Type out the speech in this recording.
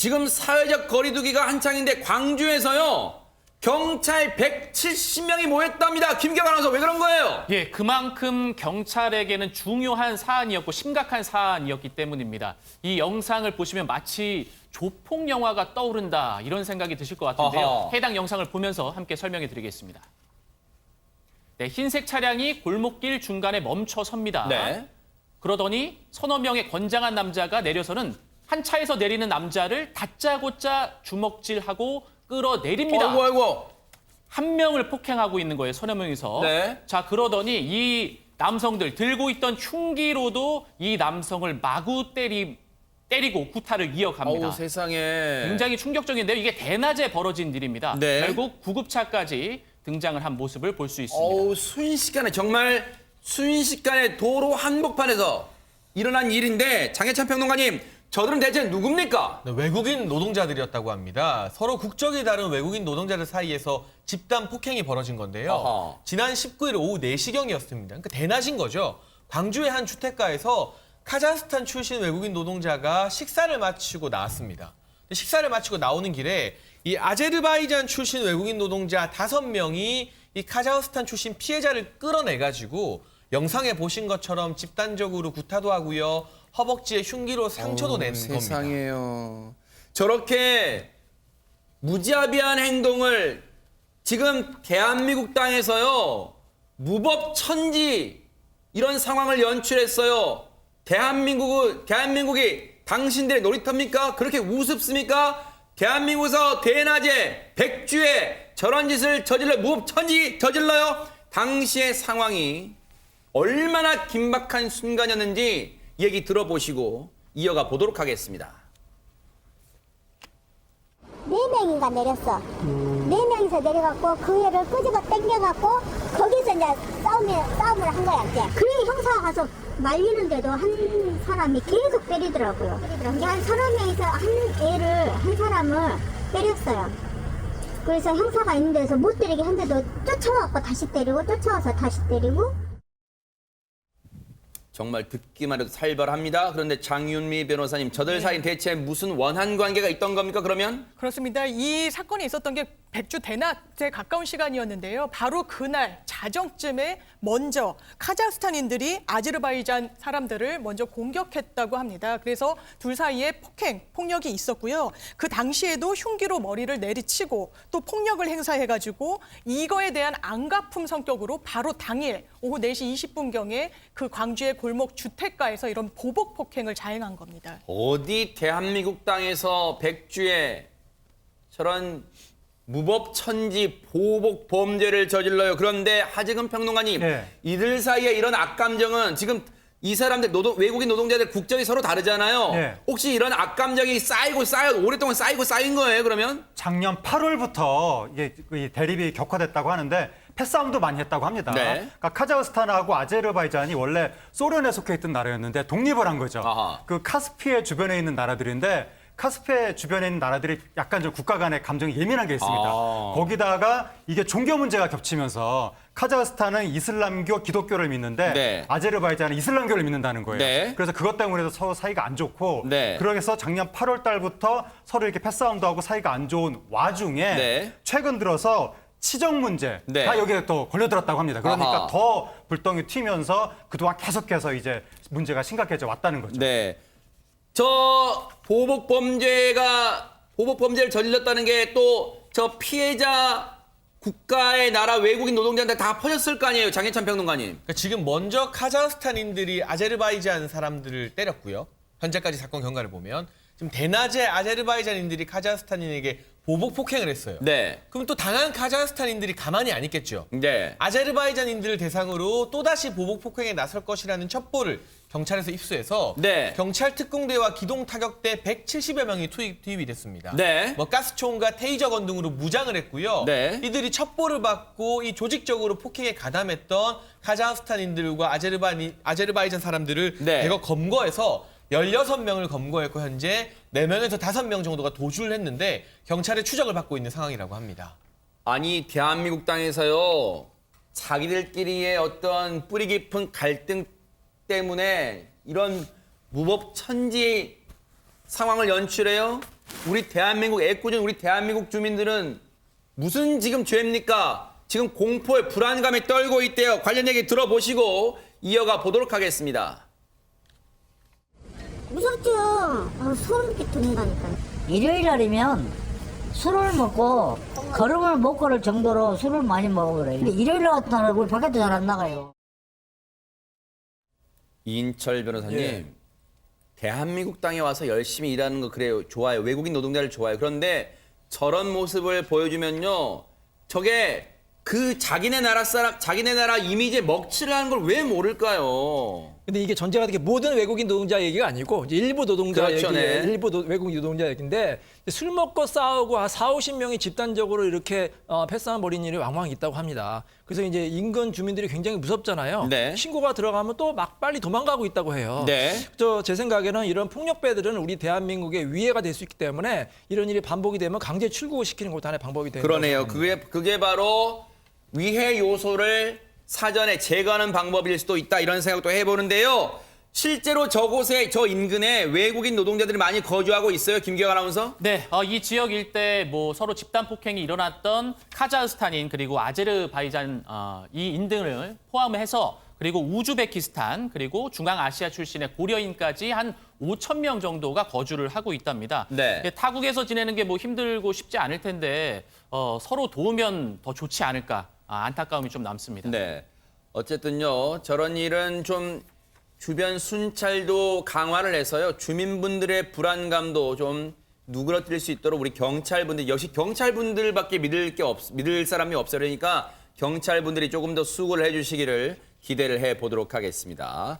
지금 사회적 거리두기가 한창인데 광주에서요. 경찰 170명이 모였답니다. 김경 아나운서 왜 그런 거예요? 예, 그만큼 경찰에게는 중요한 사안이었고 심각한 사안이었기 때문입니다. 이 영상을 보시면 마치 조폭 영화가 떠오른다 이런 생각이 드실 것 같은데요. 어허. 해당 영상을 보면서 함께 설명해 드리겠습니다. 네, 흰색 차량이 골목길 중간에 멈춰 섭니다. 네. 그러더니 서너 명의 건장한 남자가 내려서는 한 차에서 내리는 남자를 다짜고짜 주먹질하고 끌어내립니다. 아이고. 한 명을 폭행하고 있는 거예요, 서너 명이서. 네. 자, 그러더니 이 남성들 들고 있던 흉기로도 이 남성을 마구 때리고 구타를 이어갑니다. 세상에. 굉장히 충격적인데요. 이게 대낮에 벌어진 일입니다. 네. 결국 구급차까지 등장을 한 모습을 볼 수 있습니다. 순식간에 정말 순식간에 도로 한복판에서 일어난 일인데 장해찬 평론가님, 저들은 대체 누굽니까? 네, 외국인 노동자들이었다고 합니다. 서로 국적이 다른 외국인 노동자들 사이에서 집단 폭행이 벌어진 건데요. 어허. 지난 19일 오후 4시경이었습니다. 그러니까 대낮인 거죠. 광주의 한 주택가에서 카자흐스탄 출신 외국인 노동자가 식사를 마치고 나왔습니다. 식사를 마치고 나오는 길에 이 아제르바이잔 출신 외국인 노동자 5명이 이 카자흐스탄 출신 피해자를 끌어내가지고 영상에 보신 것처럼 집단적으로 구타도 하고요. 허벅지에 흉기로 상처도 낸 겁니다. 세상에요. 저렇게 무자비한 행동을 지금 대한민국 땅에서요. 무법천지 이런 상황을 연출했어요. 대한민국이 당신들의 놀이터입니까? 그렇게 우습습니까? 대한민국에서 대낮에 백주에 저런 짓을 무법천지 저질러요? 당시의 상황이 얼마나 긴박한 순간이었는지 얘기 들어보시고 이어가 보도록 하겠습니다. 4명인가 내렸어. 4명이서 내려갖고 그 애를 끄집어 당겨갖고 거기서 이제 싸움을 한 거야, 이제. 그래 형사가 가서 말리는데도 한 사람이 계속 때리더라고요. 이게 한 서너 명이서 한 사람을 때렸어요. 그래서 형사가 있는 데서 못 때리게 한데도 쫓아와서 다시 때리고 쫓아와서 다시 때리고. 정말 듣기만 해도 살벌합니다. 그런데 장윤미 변호사님, 저들 사이엔 대체 무슨 원한 관계가 있던 겁니까, 그러면? 그렇습니다. 이 사건이 있었던 게 백주 대낮에 가까운 시간이었는데요. 바로 그날 자정쯤에 먼저 카자흐스탄인들이 아제르바이잔 사람들을 먼저 공격했다고 합니다. 그래서 둘 사이에 폭력이 있었고요. 그 당시에도 흉기로 머리를 내리치고 또 폭력을 행사해가지고 이거에 대한 안갚음 성격으로 바로 당일 오후 4시 20분경에 그 광주의 골목 주택가에서 이런 보복 폭행을 자행한 겁니다. 어디 대한민국 땅에서 백주에 저런 무법천지 보복 범죄를 저질러요. 그런데 하재근 평론가님, 네. 이들 사이에 이런 악감정은 지금 이 사람들 외국인 노동자들 국적이 서로 다르잖아요. 네. 혹시 이런 악감정이 오랫동안 쌓인 거예요, 그러면? 작년 8월부터 이게 이 대립이 격화됐다고 하는데 패싸움도 많이 했다고 합니다. 네. 그러니까 카자흐스탄하고 아제르바이잔이 원래 소련에 속해 있던 나라였는데 독립을 한 거죠. 아하. 그 카스피해 주변에 있는 나라들인데 카스피해 주변에 있는 나라들이 약간 좀 국가 간의 감정이 예민한 게 있습니다. 거기다가 이게 종교 문제가 겹치면서 카자흐스탄은 이슬람교, 기독교를 믿는데 네. 아제르바이잔은 이슬람교를 믿는다는 거예요. 네. 그래서 그것 때문에도 서로 사이가 안 좋고 네. 그래서 작년 8월 달부터 서로 이렇게 패싸움도 하고 사이가 안 좋은 와중에 네. 최근 들어서 치정 문제가 네. 여기에 또 걸려들었다고 합니다. 그러니까 아하. 더 불똥이 튀면서 그동안 계속해서 이제 문제가 심각해져 왔다는 거죠. 네. 저 보복 범죄를 저질렀다는 게 또 저 피해자 국가의 나라 외국인 노동자한테 다 퍼졌을 거 아니에요, 장해찬 평론가님. 그러니까 지금 먼저 카자흐스탄인들이 아제르바이잔 사람들을 때렸고요. 현재까지 사건 경과를 보면 지금 대낮에 아제르바이잔인들이 카자흐스탄인에게 보복 폭행을 했어요. 네. 그럼 또 당한 카자흐스탄인들이 가만히 안 있겠죠. 네. 아제르바이잔인들을 대상으로 또다시 보복 폭행에 나설 것이라는 첩보를 경찰에서 입수해서 네. 경찰 특공대와 기동 타격대 170여 명이 투입이 됐습니다. 네. 뭐 가스총과 테이저건 등으로 무장을 했고요. 네. 이들이 첩보를 받고 이 조직적으로 폭행에 가담했던 카자흐스탄인들과 아제르바이잔 사람들을 네. 대거 검거해서 16명을 검거했고 현재 4명에서 5명 정도가 도주를 했는데 경찰의 추적을 받고 있는 상황이라고 합니다. 아니, 대한민국 땅에서요, 자기들끼리의 어떤 뿌리 깊은 갈등 때문에 이런 무법천지 상황을 연출해요? 우리 대한민국 애꿎은 우리 대한민국 주민들은 무슨 지금 죄입니까? 지금 공포에 불안감에 떨고 있대요. 관련 얘기 들어보시고 이어가 보도록 하겠습니다. 무섭죠. 소름 끼친다니까. 일요일 날이면 술을 먹고 걸음을 못 걸을 정도로 술을 많이 먹어버려요. 근데 일요일 날 같은 날은 우리 밖에도 잘 안 나가요. 이인철 변호사님, 대한민국 땅에 와서 열심히 일하는 거 그래요. 좋아요. 외국인 노동자를 좋아요. 그런데 저런 모습을 보여주면요. 저게 그 자기네 나라 사람, 자기네 나라 이미지에 먹칠을 하는 걸 왜 모를까요? 근데 이게 전제가 되게 모든 외국인 노동자 얘기가 아니고 이제 일부 노동자 그렇죠, 얘기예요. 네. 일부 외국인 노동자 얘기인데 술 먹고 싸우고 한 40~50명이 집단적으로 이렇게 패싸움 벌인 일이 왕왕 있다고 합니다. 그래서 이제 인근 주민들이 굉장히 무섭잖아요. 네. 신고가 들어가면 또 막 빨리 도망가고 있다고 해요. 네. 제 생각에는 이런 폭력배들은 우리 대한민국의 위해가 될 수 있기 때문에 이런 일이 반복이 되면 강제 출국시키는 것도 하나의 방법이 되는 그러네요. 거죠. 그게 바로 위해 요소를 사전에 제거하는 방법일 수도 있다 이런 생각도 해보는데요. 실제로 저곳에 저 인근에 외국인 노동자들이 많이 거주하고 있어요. 김기혁 아나운서. 네, 이 지역 일대 뭐 서로 집단 폭행이 일어났던 카자흐스탄인 그리고 아제르바이잔 이 인등을 포함해서 그리고 우즈베키스탄 그리고 중앙아시아 출신의 고려인까지 한 5,000명 정도가 거주를 하고 있답니다. 네. 타국에서 지내는 게 뭐 힘들고 쉽지 않을 텐데 서로 도우면 더 좋지 않을까 안타까움이 좀 남습니다. 네. 어쨌든요. 저런 일은 좀 주변 순찰도 강화를 해서요. 주민분들의 불안감도 좀 누그러뜨릴 수 있도록 우리 경찰분들, 역시 경찰분들밖에 믿을 사람이 없어요. 그러니까 경찰분들이 조금 더 수고를 해주시기를 기대를 해보도록 하겠습니다.